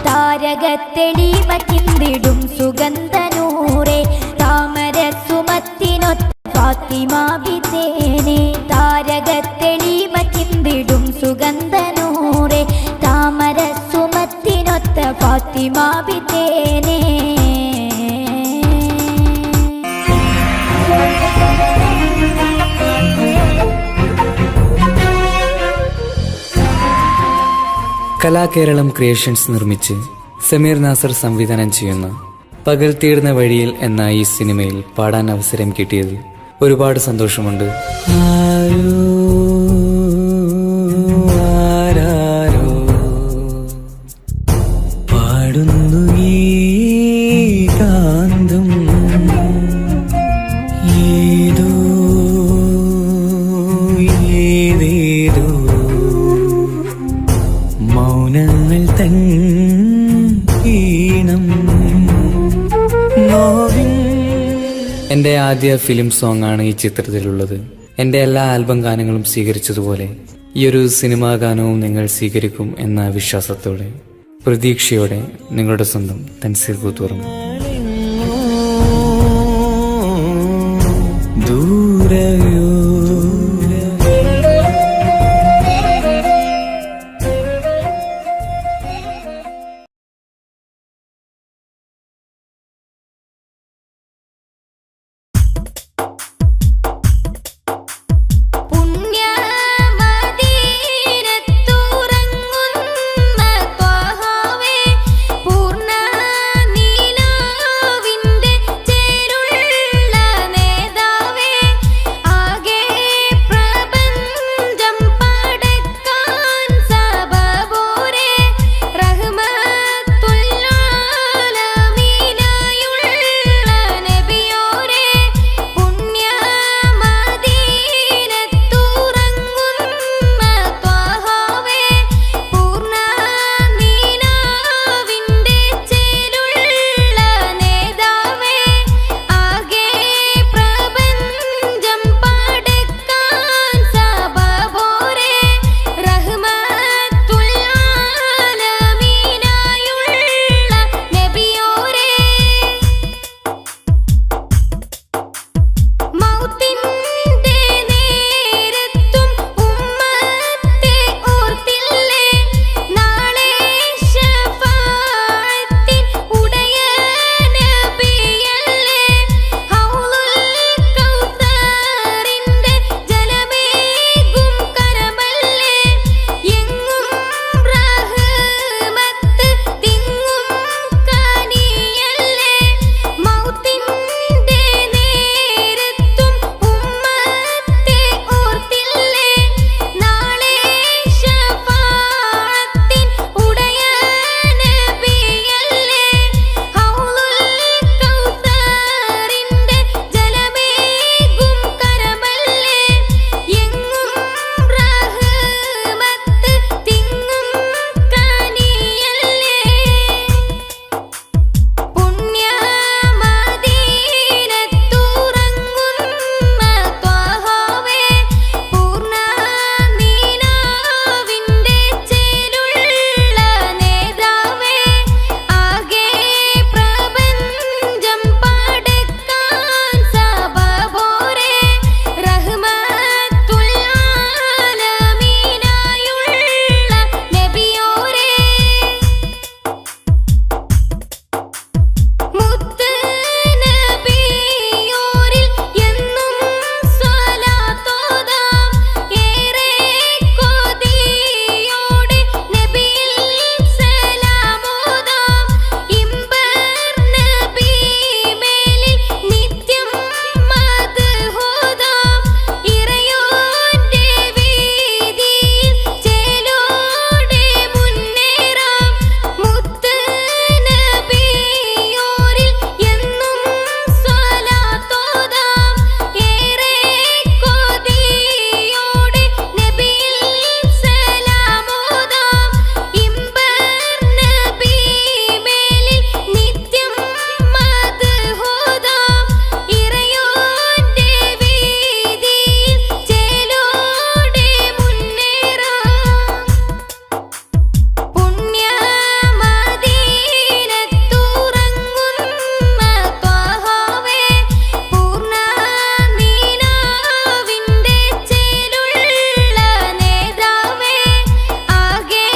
താരകത്തെളിമ ചിന്തിടും സുഗന്ധനൂറെ താമര സുമത്തിനൊത്ത ഫാത്തിമ ബിതേനെ. താരകത്തെളിമ ചിന്തിടും സുഗന്ധനൂറെ താമര സുമത്തിനൊത്ത ഫാത്തിമ ബിതേനെ. കലാകേരളം ക്രിയേഷൻസ് നിർമ്മിച്ച് സമീർ നാസർ സംവിധാനം ചെയ്യുന്ന പകൽ തീർന്ന വഴിയിൽ എന്ന ഈ സിനിമയിൽ പാടാൻ അവസരം കിട്ടിയത് ഒരുപാട് സന്തോഷമുണ്ട്. ആരോ ആരാരോ പാടുന്നു ഈ കാന്തം, ഏതോ ഏതേതോ മൗനങ്ങൾ തൻ ഈണം നോവിൻ. എൻ്റെ ആദ്യ ഫിലിം സോങ് ആണ് ഈ ചിത്രത്തിലുള്ളത്. എൻ്റെ എല്ലാ ആൽബം ഗാനങ്ങളും സ്വീകരിച്ചതുപോലെ ഈ ഒരു സിനിമാ ഗാനവും നിങ്ങൾ സ്വീകരിക്കും എന്ന വിശ്വാസത്തോടെ, പ്രതീക്ഷയോടെ നിങ്ങളുടെ സ്വന്തം തൻസീർ കൂത്തുപറമ്പ്. ദൂരയോ പുണ്യമദീനത്തുറങ്ങുന്ന ത്വഹാവേ, പൂർണ്ണ നീലാവിന്റെ ചേരുള്ള നേതാവേ, ആകെ പ്രപഞ്ചം പടക്കാൻ സബബോരേ, റഹ്മത്തുൽ ആലമീനായുള്ള നബിയോരേ, പുണ്യമദീനത്തുറങ്ങുന്ന ത്വഹാവേ, പൂർണ്ണ നീലാവിന്റെ ചേരുള്ള നേതാവേ, ആകെ പ്രപഞ്ചം പടക്കാൻ സബബോരേ, റഹ്മത്തുൽ ആലമീനായുള്ള നബിയോരേ. മൗത്തിൻ്റെ നേരത്തും ഉമ്മത്തെ ഓർത്തില്ലേ, നാളെ ശഫാഅത്തിൻ ഉടയ നബിയല്ലേ, ഹൗളുൽ കൗസറിന്റെ ജലമേകും കരമല്ലേ, എങ്ങും റഹ്മത്ത് തിങ്ങും കനിയല്ലേ, മൗത്തിൻ്റെ നേരത്തും ഉമ്മത്തെ ഓർത്തില്ലേ, നാളെ ശഫാഅത്തിൻ ഉടയ നബിയല്ലേ, ഹൗളുൽ കൗസറിന്റെ ജലമേകും കരമല്ലേ, എങ്ങും റഹ്മത്ത് തിങ്ങും കനിയല്ലേ. പുണ്യമദീനത്തുറങ്ങുന്ന ത്വഹാവേ, പൂർണ്ണ നീലാവിന്റെ ചേരുള്ള നേതാവേ, ആകെ പ്രപഞ്ചം പടക്കാൻ സബബോരേ, റഹ്മത്തുൽ ആലമീനായുള്ള നബിയോരേ. മുത്ത് നബിയോരിൽ എന്നും സ്വലാത്തോതാം, ഏറെ കൊതിയോടെ നബിയിൽ സലാമോതാം, ഇമ്പർ നബി മേലിൽ നിത്യം മദ്ഹോതാം, ഇറയോന്റെ വീതിയിൽ ചേലോടെ മുന്നേറാം, മുത്ത് നബിയോരിൽ എന്നും സ്വലാത്തോതാം, ഏറെ കൊതിയോടെ നബിയിൽ സലാമോതാം, ഇമ്പർ നബി മേലിൽ നിത്യം മദ്ഹോതാം, ഇറയോന്റെ വീതിയിൽ ചേലോടെ മുന്നേറാം. പുണ്യമദീനത്തുറങ്ങുന്ന ത്വഹാവേ, പൂർണ്ണ നീലാവിന്റെ ചേരുള്ള നേതാവേ, ആകെ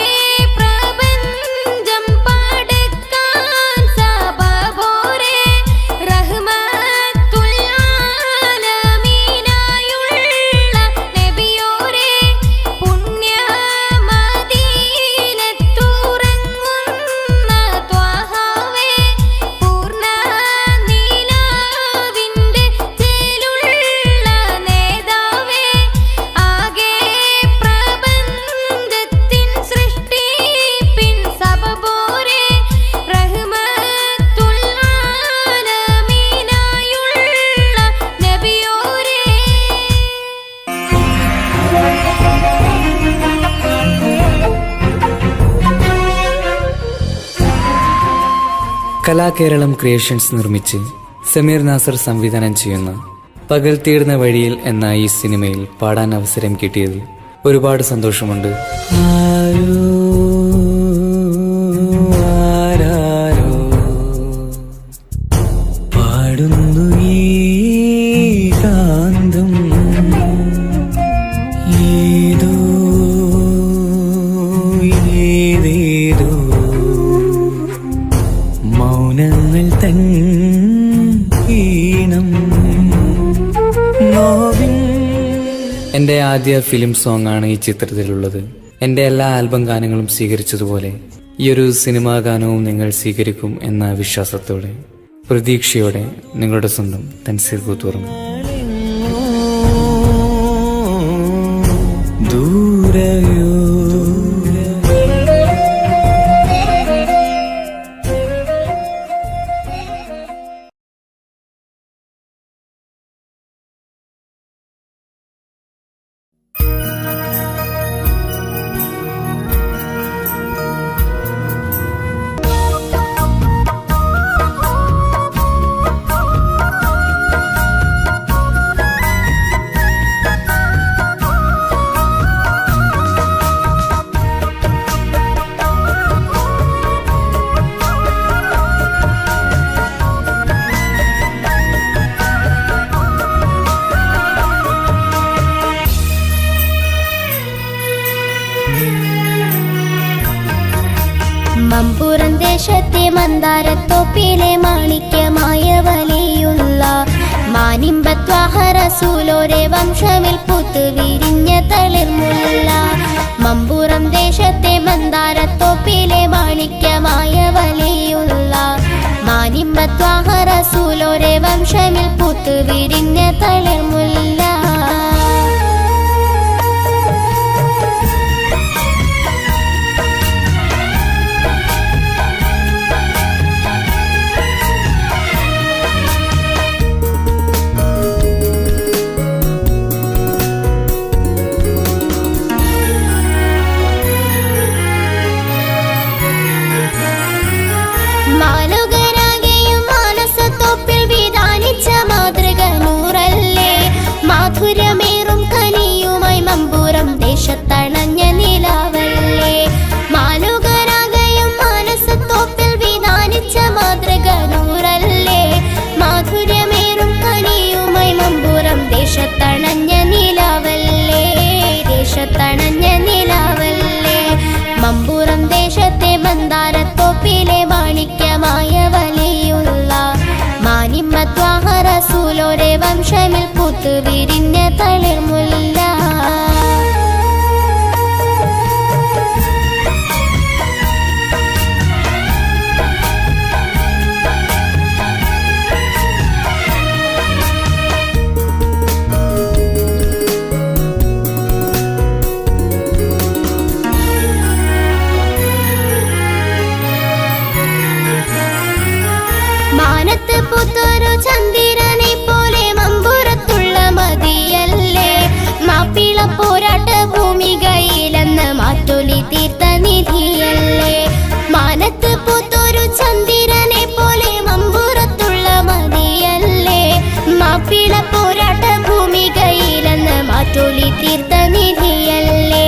പ്രപഞ്ചം പടക്കാൻ സബബോരേ, റഹ്മത്തുൽ ആലമീനായുള്ള നബിയോരേ, പുണ്യമദീനത്തുറങ്ങുന്ന ത്വഹാവേ, പൂർണ്ണ നീലാവിന്റെ ചേരുള്ള നേതാവേ, ആകെ പ്രപഞ്ചത്തിൻ സൃഷ്ടിപ്പിൻ സബബോരേ, റഹ്മത്തുൽ ആലമീനായുള്ള നബിയോരേ. കലാകേരളം ക്രിയേഷൻസ് നിർമ്മിച്ച് സമീർ നാസർ സംവിധാനം ചെയ്യുന്ന പകൽ തീർന്ന വഴിയിൽ എന്ന ഈ സിനിമയിൽ പാടാൻ അവസരം കിട്ടിയതിൽ ഒരുപാട് സന്തോഷമുണ്ട്. ആരോ ആരാരോ പാടുന്നു ഏകാന്തം, ഏതോ ഏതേതോ മൗനങ്ങൾ തൻ ഈണം നോവിൻ. എൻ്റെ ആദ്യ ഫിലിം സോങ് ആണ് ഈ ചിത്രത്തിലുള്ളത്. എൻ്റെ എല്ലാ ആൽബം ഗാനങ്ങളും സ്വീകരിച്ചതുപോലെ ഈ ഒരു സിനിമാ ഗാനവും നിങ്ങൾ സ്വീകരിക്കും എന്ന വിശ്വാസത്തോടെ, പ്രതീക്ഷയോടെ നിങ്ങളുടെ സ്വന്തം തൻസീർ കൂത്തുപറമ്പ്. ദൂരയോ മമ്പുറം ദേശത്തെ മന്ദാരത്തോപ്പിലെ മാണിക്യമായ വലിയുള്ള മാനിമ്പത്വാഹ റസൂലോരെ വംശമിൽ പൂത്ത് വിരിഞ്ഞ തളിർമുല്ല. മമ്പുറം ദേശത്തെ മന്ദാരത്തോപ്പിലെ മാണിക്യമായ വലിയുള്ള മാനിമ്പത്വാഹ റസൂലോരെ വംശമിൽ പൂത്ത് വിരിഞ്ഞ തളിർമുല്ല. മാലുകരാകെയും മാനസത്തോപ്പിൽ വിധാനിച്ച മാതൃക നൂറല്ലേ. മാധുര്യമേറും കനിയുമായി മമ്പുറം ദേശത്തണഞ്ഞ നിലാവല്ലേ. മാലുകരാകെയും മാനസത്തോപ്പിൽ വിധാനിച്ച മാതൃക നൂറല്ലേ. മാധുര്യമേറും കനിയുമായി മമ്പുറം ദേശത്തണഞ്ഞ നിലാവല്ലേ. ദേശത്തണഞ്ഞ നിലാവല്ലേ. മമ്പുറം ദേശത്തെ മന്ദാരത്തോപ്പിലെ മാണിക്യമായ വലിയുള്ള മാനിമ്മത്വാഹ റസൂലോരെ വംശമിൽ പൂത്ത് വിരിഞ്ഞ തളിർമുല്ല. മാനത്ത് പുത്തൊരു ചന്ദ്രനെ പോലെ മമ്പുറത്തുള്ള മതിയല്ലേ. മാപ്പിള പോരാട്ട ഭൂമികയിലെന്ന് മാറ്റൊലി തീർത്ത നിധിയല്ലേ. മാനത്ത് പുത്തൊരു ചന്ദ്രനെ പോലെ മമ്പുറത്തുള്ള മതിയല്ലേ. മാപ്പിള പോരാട്ട ഭൂമികയിലെന്ന് മാറ്റൊലി തീർത്ത നിധിയല്ലേ.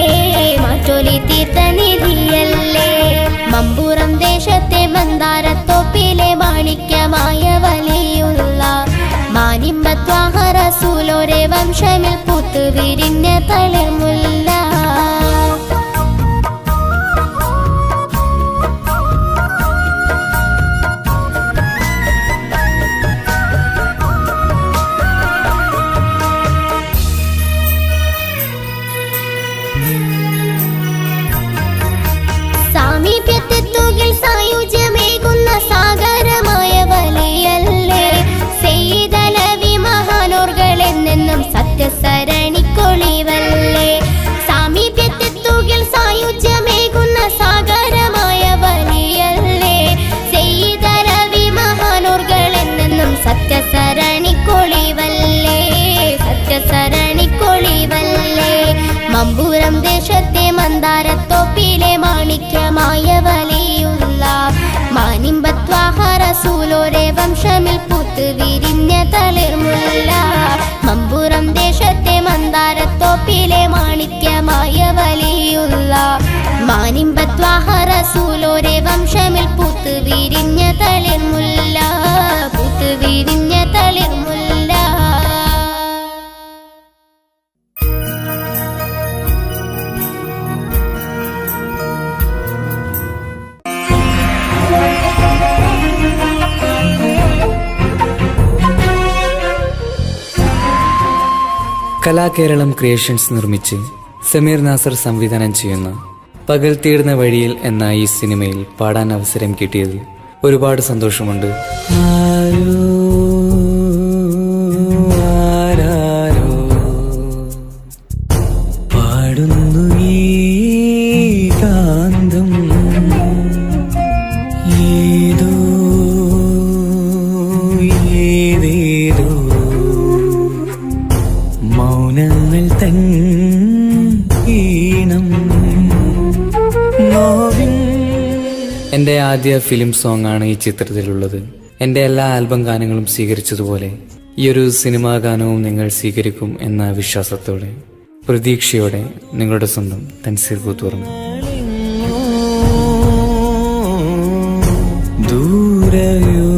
മാറ്റൊലി തീർത്ത നിധിയല്ലേ. മമ്പുറം ദേശത്തെ മന്ദാരത്തോപ്പിലെ മാണിക്യമായ വലിയുള്ള മാനിമ്പത്വാഹ റസൂലോരെ വംശമിൽ പൂത്ത് വിരിഞ്ഞ തളിർമുല്ല. സാമീപ്യത്വത്തിൽ സായുജ്യമേകുന്ന സാഗരമായ വലിയല്ലേ. സെയ്തലവി മഹാനോർകളെന്നെന്നും സത്യസരണിക്കൊളിവല്ലേ. സാമീപ്യത്വത്തിൽ സായുജ്യമേകുന്ന സാഗരമായ വലിയല്ലേ. സെയ്തലവി മഹാനോർകളെന്നെന്നും സത്യസരണിക്കൊളിവല്ലേ. സത്യസരണിക്കൊളിവല്ലേ. മമ്പുറം ദേശത്തെ മന്ദാരത്തോപ്പിലെ മാണിക്യമായ വലിയുള്ള മാനിമ്പത്വാഹ റസൂലോരെ വംശമിൽ പൂത്ത് വിരിഞ്ഞ തളിർമുല്ല. വംശമിൽ പൂത്തുവിരിഞ്ഞ തളിർമുല്ല, പൂത്തുവിരിഞ്ഞ തളിർമുല്ല. കലാകേരളം ക്രിയേഷൻസ് നിർമ്മിച്ച് സമീർ നാസർ സംവിധാനം ചെയ്യുന്ന പകൽ തീർന്ന വഴിയിൽ എന്ന ഈ സിനിമയിൽ പാടാൻ അവസരം കിട്ടിയതിൽ ഒരുപാട് സന്തോഷമുണ്ട്. ആരോ ആരാരോ പാടുന്നു ഈ കാന്തം, ഏതോ ഏതേതോ മൗനങ്ങൾ തൻ ഈണം നോവിൻ. എൻ്റെ ആദ്യ ഫിലിം സോങ് ആണ് ഈ ചിത്രത്തിലുള്ളത്. എൻ്റെ എല്ലാ ആൽബം ഗാനങ്ങളും സ്വീകരിച്ചതുപോലെ ഈ ഒരു സിനിമാ ഗാനവും നിങ്ങൾ സ്വീകരിക്കും എന്ന വിശ്വാസത്തോടെ, പ്രതീക്ഷയോടെ നിങ്ങളുടെ സ്വന്തം തൻസീർ കൂത്തുപറമ്പ്. ദൂരയോ